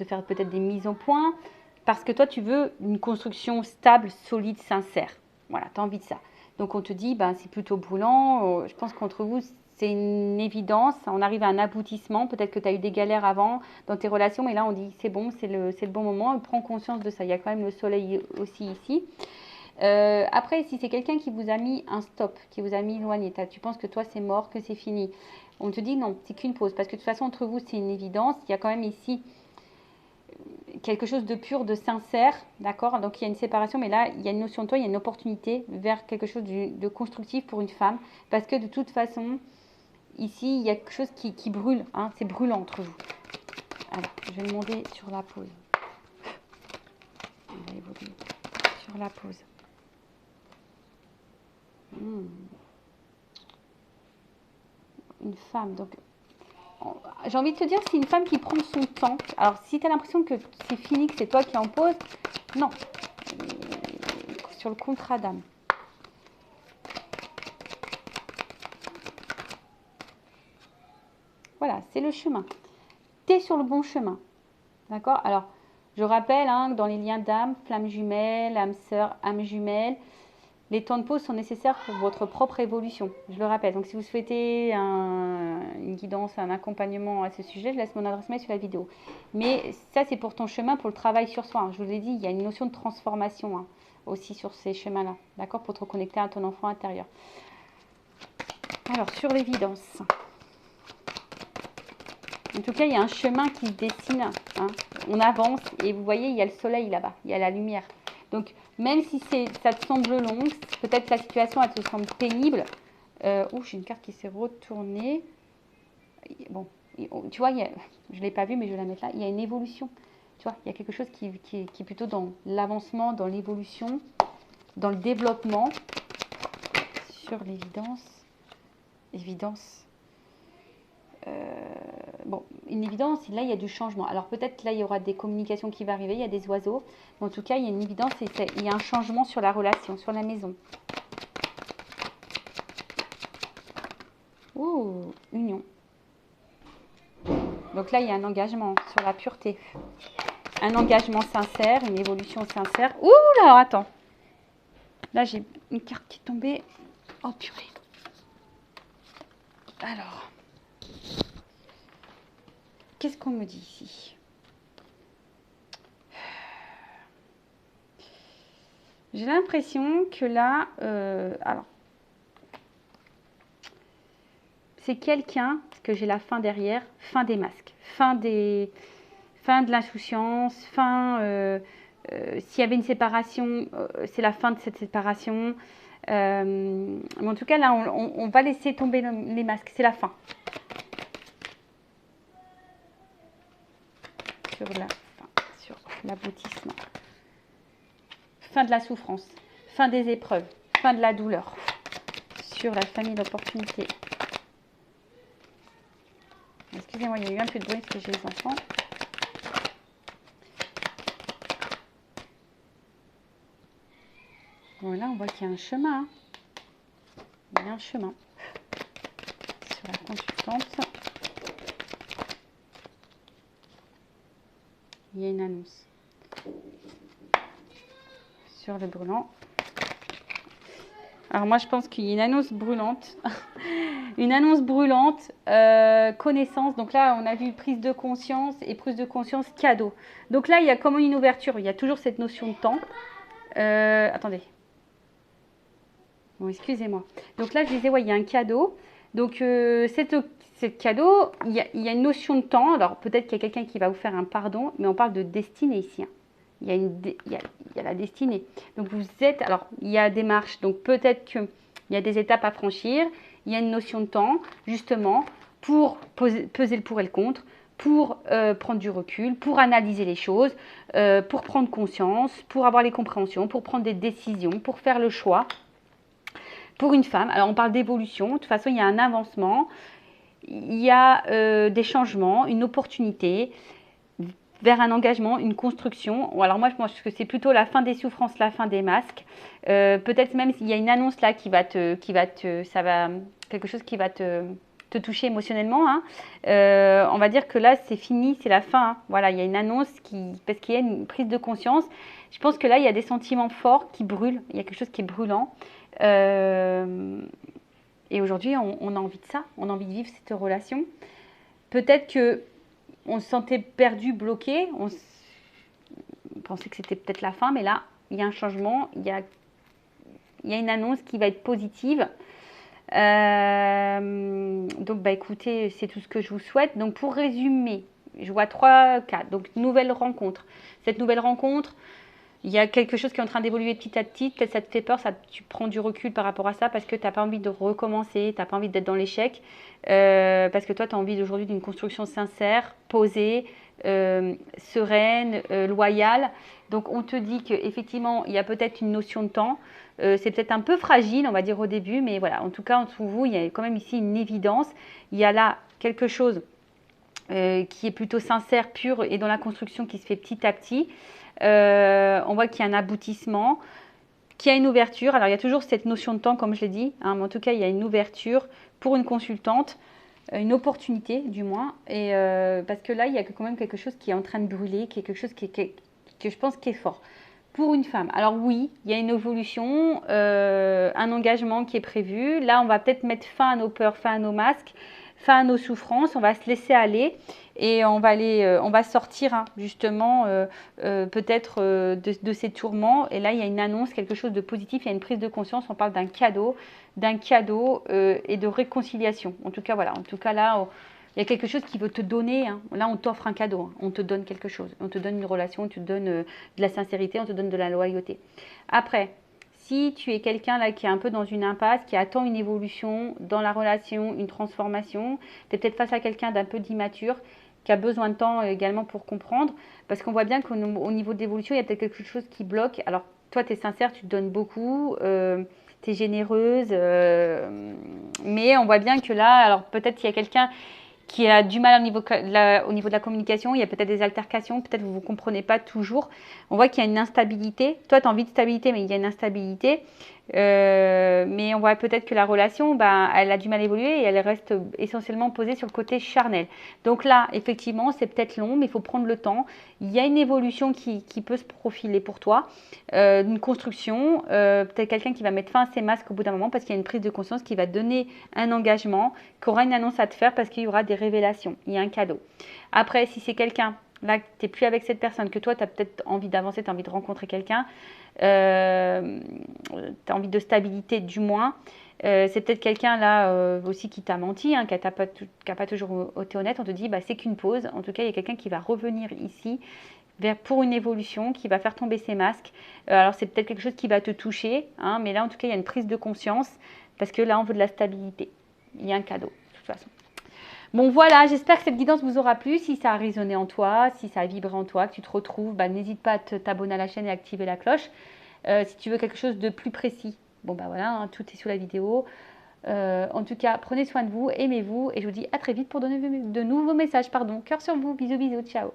faire peut-être des mises au point, parce que toi, tu veux une construction stable, solide, sincère. Voilà, tu as envie de ça. Donc on te dit, ben, c'est plutôt brûlant. Je pense qu'entre vous, c'est une évidence. On arrive à un aboutissement. Peut-être que tu as eu des galères avant dans tes relations, mais là, on dit, c'est bon, c'est le bon moment. Prends conscience de ça. Il y a quand même le soleil aussi ici. Après, si c'est quelqu'un qui vous a mis un stop, qui vous a mis éloigné, tu penses que toi c'est mort, que c'est fini, on te dit non, c'est qu'une pause. Parce que de toute façon, entre vous, c'est une évidence. Il y a quand même ici quelque chose de pur, de sincère, d'accord? Donc il y a une séparation, mais là, il y a une notion de toi, il y a une opportunité vers quelque chose de constructif pour une femme. Parce que de toute façon, ici, il y a quelque chose qui brûle, hein, c'est brûlant entre vous. Alors, je vais demander sur la pause. On va évoluer sur la pause. Une femme, donc j'ai envie de te dire, c'est une femme qui prend son temps. Alors, si tu as l'impression que c'est fini, que c'est toi qui en pose, non. Sur le contrat d'âme. Voilà, c'est le chemin. Tu es sur le bon chemin. D'accord? Alors, je rappelle, hein, dans les liens d'âme, flamme jumelle, âme sœur, âme jumelle, les temps de pause sont nécessaires pour votre propre évolution. Je le rappelle. Donc, si vous souhaitez une guidance, un accompagnement à ce sujet, je laisse mon adresse mail sur la vidéo. Mais ça, c'est pour ton chemin, pour le travail sur soi. Je vous ai dit, il y a une notion de transformation, hein, aussi sur ces chemins-là. D'accord? Pour te reconnecter à ton enfant intérieur. Alors, sur l'évidence. En tout cas, il y a un chemin qui se dessine. Hein. On avance et vous voyez, il y a le soleil là-bas. Il y a la lumière. Donc, même si ça te semble long, peut-être la situation, elle te semble pénible. J'ai une carte qui s'est retournée. Bon, tu vois, je ne l'ai pas vue, mais je vais la mettre là. Il y a une évolution. Tu vois, il y a quelque chose qui est plutôt dans l'avancement, dans l'évolution, dans le développement. Sur l'évidence. Évidence. Bon, une évidence, là il y a du changement. Alors peut-être que là il y aura des communications qui vont arriver, il y a des oiseaux. Mais en tout cas, il y a une évidence et il y a un changement sur la relation, sur la maison. Ouh, union. Donc là, il y a un engagement sur la pureté. Un engagement sincère, une évolution sincère. Ouh là, alors attends. Là, j'ai une carte qui est tombée. Oh purée. Alors. Qu'est-ce qu'on me dit ici? J'ai l'impression que là, alors, c'est quelqu'un, parce que j'ai la fin derrière, fin des masques, fin de l'insouciance, s'il y avait une séparation, c'est la fin de cette séparation. Mais en tout cas, là, on va laisser tomber les masques, c'est la fin. Sur l'aboutissement. Fin de la souffrance, fin des épreuves, fin de la douleur. Sur la famille d'opportunité. Excusez-moi, il y a eu un peu de bruit parce que j'ai les enfants. Bon, là, on voit qu'il y a un chemin. Hein. Il y a un chemin. Sur la consultante. Il y a une annonce. Sur le brûlant. Alors moi, je pense qu'il y a une annonce brûlante. Une annonce brûlante, connaissance. Donc là, on a vu prise de conscience et prise de conscience cadeau. Donc là, il y a comme une ouverture. Il y a toujours cette notion de temps. Attendez. Bon, excusez-moi. Donc là, je disais, ouais, il y a un cadeau. Donc, cette cadeau, il y a une notion de temps. Alors, peut-être qu'il y a quelqu'un qui va vous faire un pardon, mais on parle de destinée ici. Hein. Il y a la destinée. Donc, vous êtes... Alors, il y a des marches. Donc, peut-être qu'il y a des étapes à franchir. Il y a une notion de temps, justement, pour peser le pour et le contre, pour prendre du recul, pour analyser les choses, pour prendre conscience, pour avoir les compréhensions, pour prendre des décisions, pour faire le choix. Pour une femme, alors on parle d'évolution, de toute façon il y a un avancement, il y a des changements, une opportunité vers un engagement, une construction. Alors moi je pense que c'est plutôt la fin des souffrances, la fin des masques. Peut-être même s'il y a une annonce là quelque chose qui va te toucher émotionnellement. Hein. On va dire que là c'est fini, c'est la fin. Hein. Voilà, il y a une annonce parce qu'il y a une prise de conscience. Je pense que là il y a des sentiments forts qui brûlent, il y a quelque chose qui est brûlant. Et aujourd'hui, on a envie de ça, on a envie de vivre cette relation. Peut-être que on se sentait perdu, bloqué, on pensait que c'était peut-être la fin, mais là, il y a un changement, il y a une annonce qui va être positive. Donc, bah, écoutez, c'est tout ce que je vous souhaite. Donc, pour résumer, je vois 3 cas. Donc, nouvelle rencontre. Cette nouvelle rencontre, il y a quelque chose qui est en train d'évoluer petit à petit. Peut-être ça te fait peur, tu prends du recul par rapport à ça parce que tu n'as pas envie de recommencer, tu n'as pas envie d'être dans l'échec. Parce que toi, tu as envie aujourd'hui d'une construction sincère, posée, sereine, loyale. Donc, on te dit qu'effectivement, il y a peut-être une notion de temps. C'est peut-être un peu fragile, on va dire au début, mais voilà, en tout cas, entre vous, il y a quand même ici une évidence. Il y a là quelque chose qui est plutôt sincère, pur et dans la construction qui se fait petit à petit. On voit qu'il y a un aboutissement, qu'il y a une ouverture. Alors, il y a toujours cette notion de temps, comme je l'ai dit, hein, mais en tout cas, il y a une ouverture pour une consultante, une opportunité du moins. Et parce que là, il y a quand même quelque chose qui est en train de brûler, qui est quelque chose que je pense qui est fort. Pour une femme, alors oui, il y a une évolution, un engagement qui est prévu. Là, on va peut-être mettre fin à nos peurs, fin à nos masques, fin à nos souffrances. On va se laisser aller et on va sortir hein, justement peut-être de ces tourments. Et là, il y a une annonce, quelque chose de positif, il y a une prise de conscience. On parle d'un cadeau et de réconciliation. En tout cas, voilà. En tout cas, là, il y a quelque chose qui veut te donner. Hein. Là, on t'offre un cadeau. Hein. On te donne quelque chose. On te donne une relation, on te donne de la sincérité, on te donne de la loyauté. Après, si tu es quelqu'un là qui est un peu dans une impasse, qui attend une évolution dans la relation, une transformation, tu es peut-être face à quelqu'un d'un peu d'immature, qui a besoin de temps également pour comprendre, parce qu'on voit bien qu'au niveau de l'évolution, il y a peut-être quelque chose qui bloque. Alors, toi, tu es sincère, tu te donnes beaucoup, tu es généreuse, mais on voit bien que là, alors peut-être qu'il y a quelqu'un qui a du mal au niveau de la communication, il y a peut-être des altercations, peut-être que vous ne vous comprenez pas toujours. On voit qu'il y a une instabilité. Toi, tu as envie de stabilité, mais il y a une instabilité. Mais on voit peut-être que la relation, elle a du mal à évoluer et elle reste essentiellement posée sur le côté charnel. Donc là, effectivement, c'est peut-être long, mais il faut prendre le temps. Il y a une évolution qui peut se profiler pour toi, une construction, peut-être quelqu'un qui va mettre fin à ses masques au bout d'un moment parce qu'il y a une prise de conscience qui va donner un engagement, qui aura une annonce à te faire parce qu'il y aura des révélations, il y a un cadeau. Après, si c'est quelqu'un, là, tu n'es plus avec cette personne, que toi, tu as peut-être envie d'avancer, tu as envie de rencontrer quelqu'un, tu as envie de stabilité du moins, c'est peut-être quelqu'un là aussi qui t'a menti, hein, qui n'a pas toujours été honnête, on te dit c'est qu'une pause, en tout cas il y a quelqu'un qui va revenir ici pour une évolution, qui va faire tomber ses masques. Alors c'est peut-être quelque chose qui va te toucher, hein, mais là en tout cas il y a une prise de conscience, parce que là on veut de la stabilité, il y a un cadeau de toute façon. Bon voilà, j'espère que cette guidance vous aura plu. Si ça a résonné en toi, si ça a vibré en toi, que tu te retrouves, n'hésite pas à t'abonner à la chaîne et à activer la cloche. Si tu veux quelque chose de plus précis, voilà, hein, tout est sous la vidéo. En tout cas, prenez soin de vous, aimez-vous et je vous dis à très vite pour donner de nouveaux messages. Cœur sur vous, bisous, bisous, ciao.